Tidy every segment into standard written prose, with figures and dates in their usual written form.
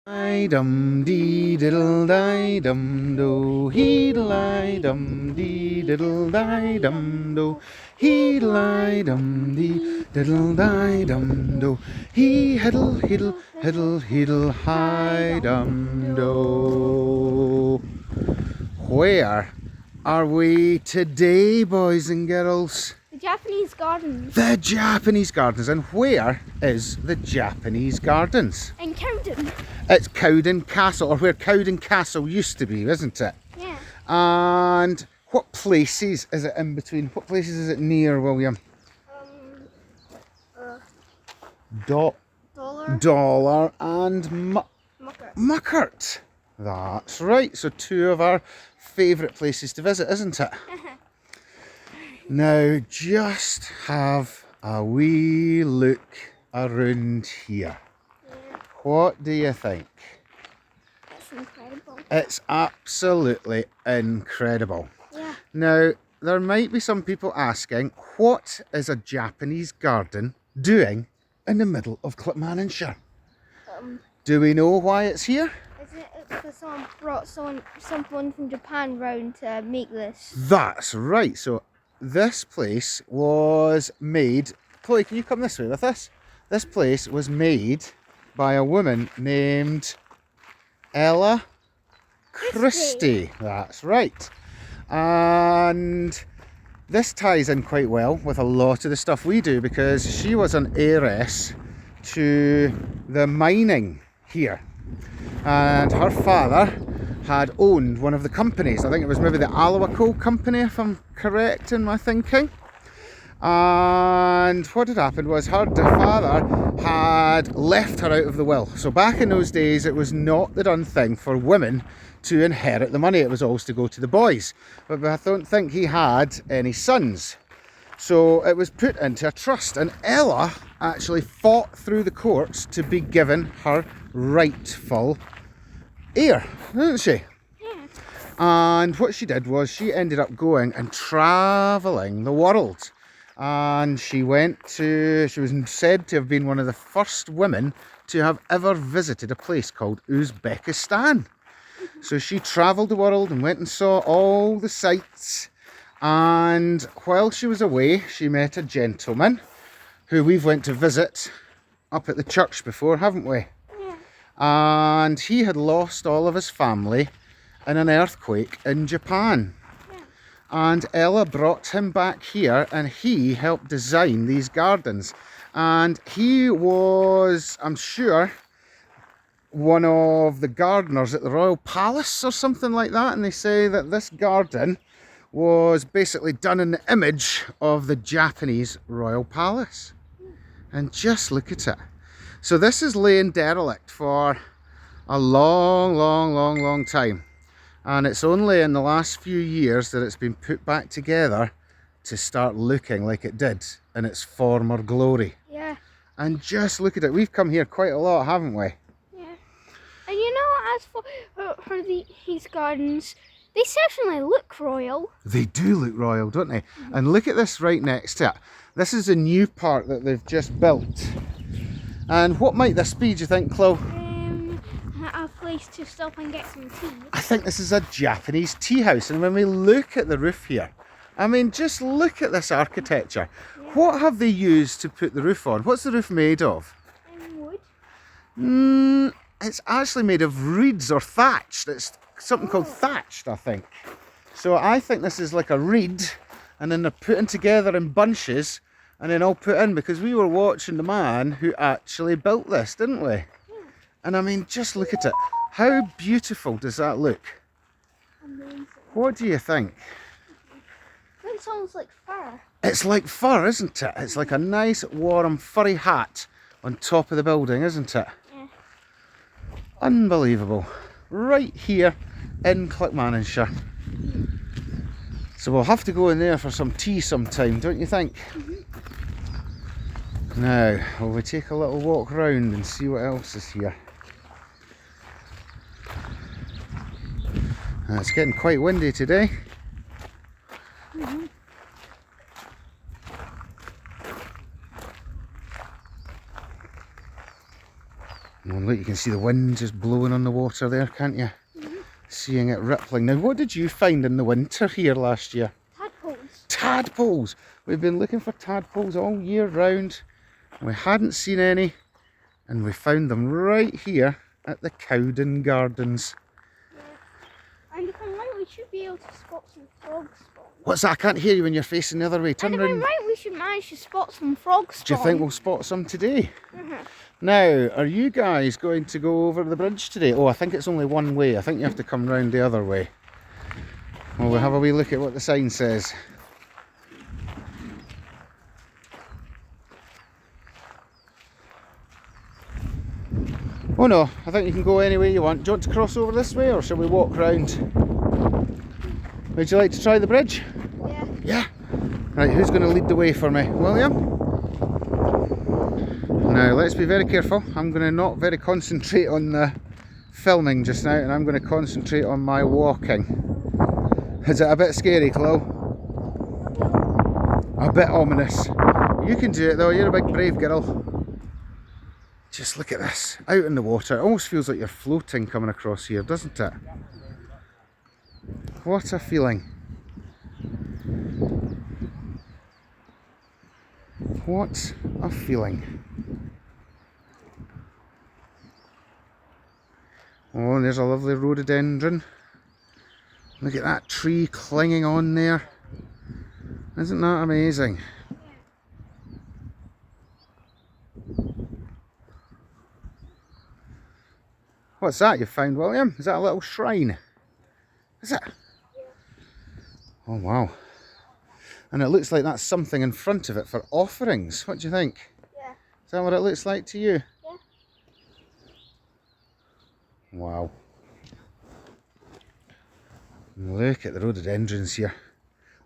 I dum dee diddle die dum do he lie dum dee diddle die dum do he lie dum dee diddle die dum do he hiddle hiddle hiddle hiddle hi dum do. Where are we today, boys and girls? The Japanese gardens. The Japanese gardens. And where is the Japanese gardens? In Cowden. It's Cowden Castle, or where Cowden Castle used to be, isn't it? Yeah. And what places is it in between? What places is it near, William? Dollar and Muckert. That's right. So two of our favourite places to visit, isn't it? Now, just have a wee look around here. Yeah. What do you think? It's incredible. It's absolutely incredible. Yeah. Now, there might be some people asking, what is a Japanese garden doing in the middle of Clackmannanshire? Do we know why it's here? Isn't it because someone brought someone from Japan round to make this? That's right. So this place was made... Chloe, can you come this way with us? This place was made by a woman named Ella Christie. That's right. And this ties in quite well with a lot of the stuff we do, because she was an heiress to the mining here, and her father had owned one of the companies. I think it was maybe the Alawaco company, if I'm correct in my thinking. And what had happened was her father had left her out of the will. So back in those days, it was not the done thing for women to inherit the money. It was always to go to the boys. But I don't think he had any sons. So it was put into a trust, and Ella actually fought through the courts to be given her rightful heir, didn't she? Yeah. And what she did was she ended up going and travelling the world. And she was said to have been one of the first women to have ever visited a place called Uzbekistan. So she travelled the world and went and saw all the sights. And while she was away, she met a gentleman who we've went to visit up at the church before, haven't we? Yeah. And he had lost all of his family in an earthquake in Japan. Yeah. And Ella brought him back here, and he helped design these gardens. And he was, I'm sure, one of the gardeners at the Royal Palace or something like that. And they say that this garden was basically done in the image of the Japanese Royal Palace. And just look at it. So this is laying derelict for a long time. And it's only in the last few years that it's been put back together to start looking like it did in its former glory. Yeah. And just look at it. We've come here quite a lot, haven't we? Yeah. And you know, as for these gardens, they certainly look royal. They do look royal, don't they? And look at this right next to it. This is a new part that they've just built. And what might this be, do you think, Chloe? A place to stop and get some tea. I think this is a Japanese tea house. And when we look at the roof here, I mean, just look at this architecture. Yeah. What have they used to put the roof on? What's the roof made of? Wood. It's actually made of reeds or thatched. It's something called thatched, I think. So I think this is like a reed, and then they're putting together in bunches and then all put in, because we were watching the man who actually built this, didn't we? Yeah. And I mean, just look at it. How beautiful does that look? Amazing. What do you think? It sounds like fur. It's like fur, isn't it? It's like a nice, warm, furry hat on top of the building, isn't it? Yeah. Unbelievable. Right here in Clackmannanshire. So we'll have to go in there for some tea sometime, don't you think? Now, will we take a little walk round and see what else is here? It's getting quite windy today. And And look, you can see the wind just blowing on the water there, can't you? Seeing it rippling. Now, what did you find in the winter here last year? Tadpoles. Tadpoles! We've been looking for tadpoles all year round. We hadn't seen any. And we found them right here at the Cowden Gardens. Yeah. And if I'm right, we should be able to spot some frog spawn. What's that? I can't hear you when you're facing the other way. Turn And if I'm around. right, we should manage to spot some frog spawn. Do you think we'll spot some today? Mm-hmm. Now, are you guys going to go over the bridge today? Oh, I think it's only one way. I think you have to come round the other way. Well, we'll have a wee look at what the sign says. Oh no, I think you can go any way you want. Do you want to cross over this way or shall we walk round? Would you like to try the bridge? Yeah. Yeah? Right, who's going to lead the way for me? William? Now, let's be very careful. I'm going to not very concentrate on the filming just now, and I'm going to concentrate on my walking. Is it a bit scary, Chloe? A bit ominous. You can do it though, you're a big brave girl. Just look at this, out in the water. It almost feels like you're floating coming across here, doesn't it? What a feeling. What a feeling. Oh, and there's a lovely rhododendron. Look at that tree clinging on there. Isn't that amazing? What's that you found, William? Is that a little shrine? Is it? Oh wow. And it looks like that's something in front of it for offerings. What do you think? Yeah. Is that what it looks like to you? Yeah. Wow. Look at the rhododendrons here.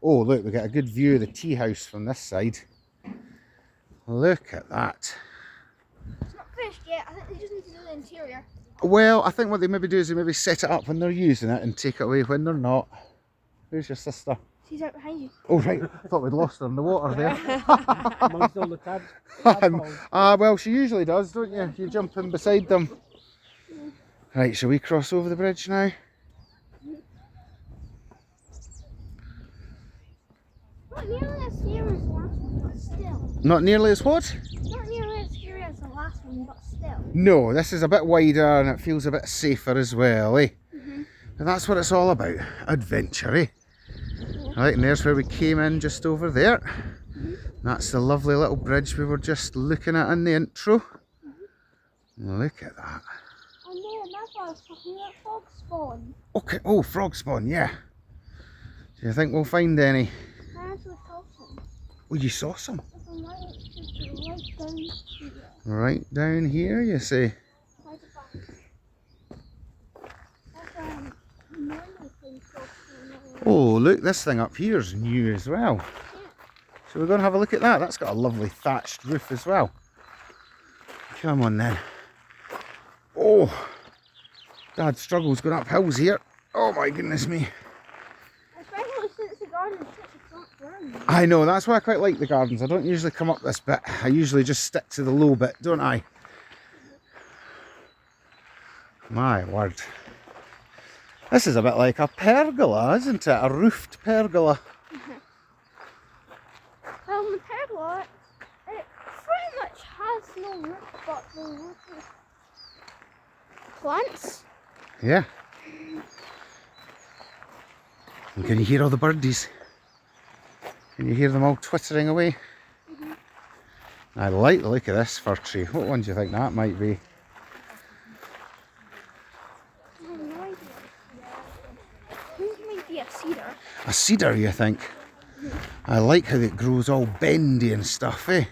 Oh look, we get a good view of the tea house from this side. Look at that. It's not finished yet. I think they just need to do the interior. Well, I think what they maybe do is they maybe set it up when they're using it and take it away when they're not. Where's your sister? She's out behind you. Oh right, I thought we'd lost her in the water there. Amongst all the tadpoles. Well, she usually does, don't you? You jump in beside them. Right, shall we cross over the bridge now? Not nearly as scary as the last one, but still. Not nearly as what? Not nearly as scary as the last one, but still. No, this is a bit wider and it feels a bit safer as well, eh? And that's what it's all about, adventure, eh? Right, and there's where we came in, just over there. That's the lovely little bridge we were just looking at in the intro. Look at that. And then that's why I was talking about frog spawn. Okay, oh, frog spawn, yeah. Do you think we'll find any? I actually saw some. Oh, you saw some? If I'm right, it should be right down here. Right down here, you see. Right at the back. That's normally things frog spawn. Oh, look, this thing up here is new as well. So we're going to have a look at that. That's got a lovely thatched roof as well. Come on then. Oh, Dad struggles going up hills here. Oh my goodness me. Especially since the garden is such a flat ground. I know, that's why I quite like the gardens. I don't usually come up this bit. I usually just stick to the low bit, don't I? My word. This is a bit like a pergola, isn't it? A roofed pergola. Well, the pergola, it pretty much has no roof, but the roof is plants. Yeah. And can you hear all the birdies? Can you hear them all twittering away? I like the look of this fir tree. What one do you think that might be? I have no idea. I think it might be a cedar. A cedar, you think? I like how it grows all bendy and stuff, eh?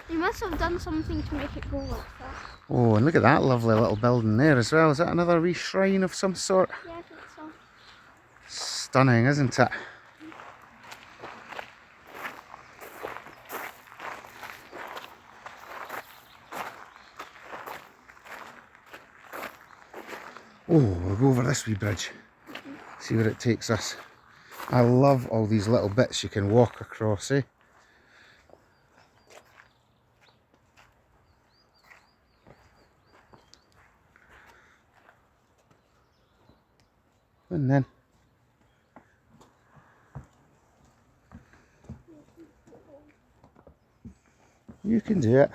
They must have done something to make it go like that. Oh, and look at that lovely little building there as well. Is that another wee shrine of some sort? Yeah, I think so. Stunning, isn't it? Oh, we'll go over this wee bridge. See where it takes us. I love all these little bits you can walk across, eh? And then. You can do it.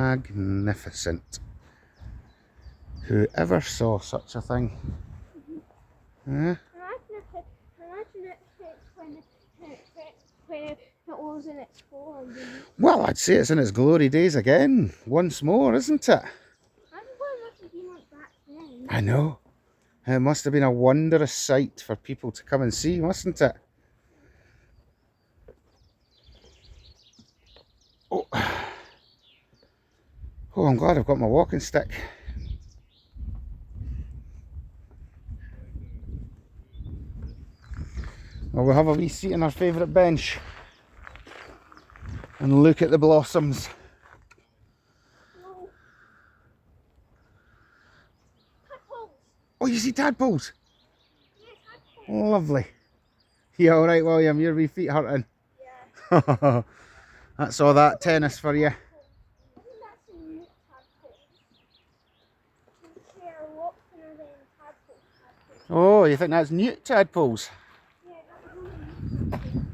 Magnificent. Whoever saw such a thing? Huh? Imagine it when it was in its glory. Well, I'd say it's in its glory days again, once more, isn't it? Imagine what it must have been like back then. I know. It must have been a wondrous sight for people to come and see, mustn't it? Oh, oh, I'm glad I've got my walking stick. Well, we'll have a wee seat on our favourite bench and look at the blossoms. No. Tadpoles. Oh, you see tadpoles? Yeah, tadpoles. Lovely. You alright, William? Your wee feet hurting? Yeah. That's all that tennis for you. I think that's a new tadpole. They are a lot thinner than tadpoles. Oh, you think that's newt tadpoles? Yeah, that's really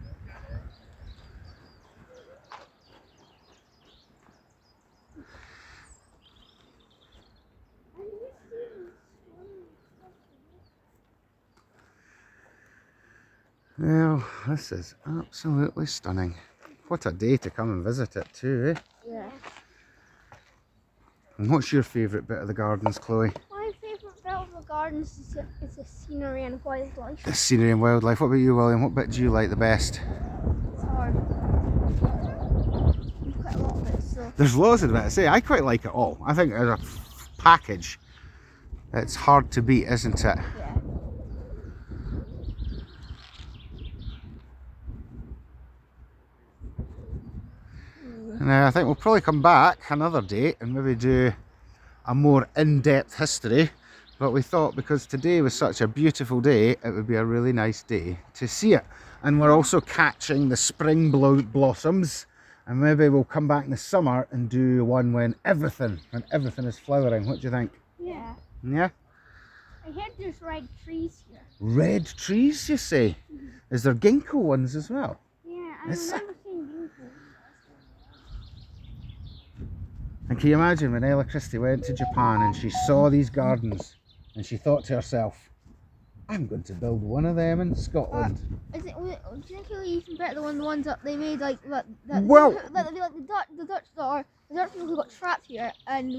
Well, this is absolutely stunning. What a day to come and visit it too, eh? Yeah. And what's your favourite bit of the gardens, Chloe? My favourite bit of the gardens is the scenery and wildlife. The scenery and wildlife. What about you, William? What bit do you like the best? It's hard. There's quite a lot of it, so. There's loads of bits, eh? I quite like it all. I think as a package, it's hard to beat, isn't it? Yeah. Now, I think we'll probably come back another day and maybe do a more in-depth history. But we thought because today was such a beautiful day, it would be a really nice day to see it. And we're also catching the spring blossoms. And maybe we'll come back in the summer and do one when everything is flowering. What do you think? Yeah. Yeah? I heard there's red trees here. Red trees, you say? Is there ginkgo ones as well? Yeah, I Is remember seeing ginkgo. And can you imagine when Ella Christie went to Japan and she saw these gardens and she thought to herself, I'm going to build one of them in Scotland. Do you think it'll even better the ones that they made like that? Well- like the Dutch people who got trapped here and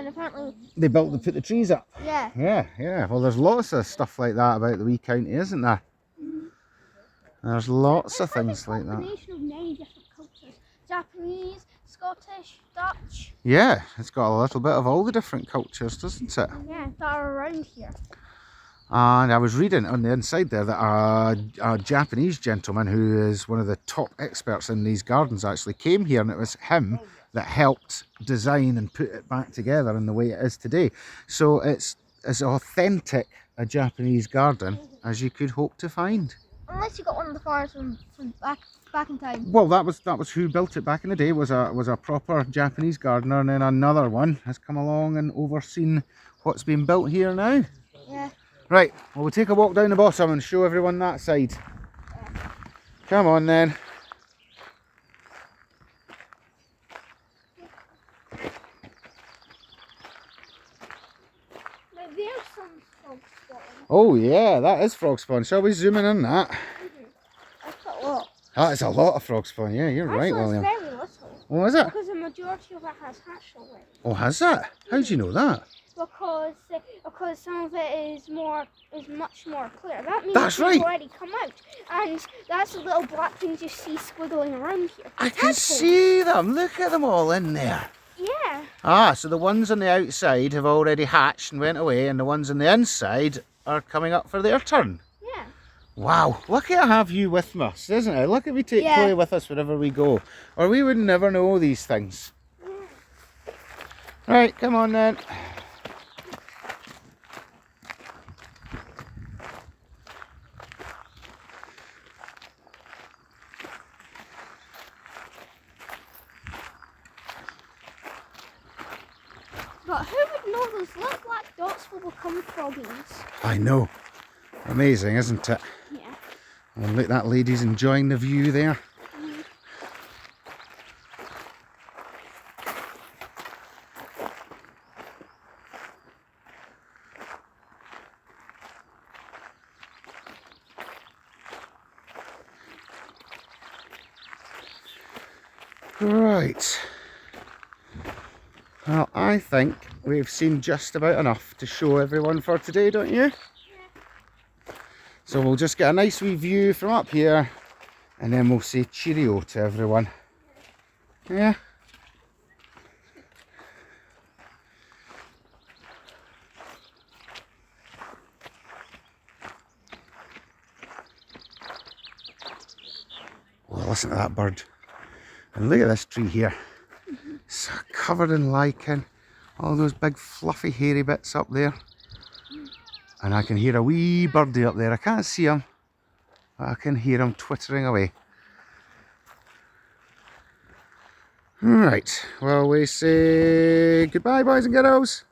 apparently They put the trees up. yeah. Yeah. Well, there's lots of stuff like that about the wee county, isn't there? There's lots of things like that. Combination of many different cultures: Japanese, Scottish, Dutch. Yeah, it's got a little bit of all the different cultures, doesn't it? Yeah, that are around here. And I was reading on the inside there that a Japanese gentleman who is one of the top experts in these gardens actually came here, and it was him that helped design and put it back together in the way it is today. So it's as authentic a Japanese garden as you could hope to find. Unless you got one of the farms from back in time. Well, that was who built it back in the day, was a proper Japanese gardener, and then another one has come along and overseen what's been built here now. Yeah. Right, well, we'll take a walk down the bottom and show everyone that side. Come on then. Now there's some frog spawning. Oh yeah, that is frog spawn. Shall we zoom in on that? That's quite a lot. That is a lot of frog spawn. Yeah, you're right, Actually, William. it's very little. Oh, is it? Because the majority of it has hatched already. Oh, has that? How do you know that? Because some of it is much more clear. That means That's they've right. already come out, and that's the little black things you see squiggling around here. I can Tadpoles. see them. Look at them all in there. Yeah. Ah, so the ones on the outside have already hatched and went away, and the ones on the inside are coming up for their turn. Yeah. Wow, lucky I have you with us, isn't it? Lucky we take Yeah. Chloe with us wherever we go, or we would never know these things. Right, come on then. But who would know those little black dots will become froggies? I know. Amazing, isn't it? Yeah. And look, that lady's enjoying the view there. Right. Well, I think we've seen just about enough to show everyone for today, don't you? Yeah. So we'll just get a nice wee view from up here and then we'll say cheerio to everyone. Yeah? Well, listen to that bird. And look at this tree here. It's covered in lichen. All those big fluffy hairy bits up there. And I can hear a wee birdie up there. I can't see him, but I can hear him twittering away. Right, well, we say goodbye, boys and girls.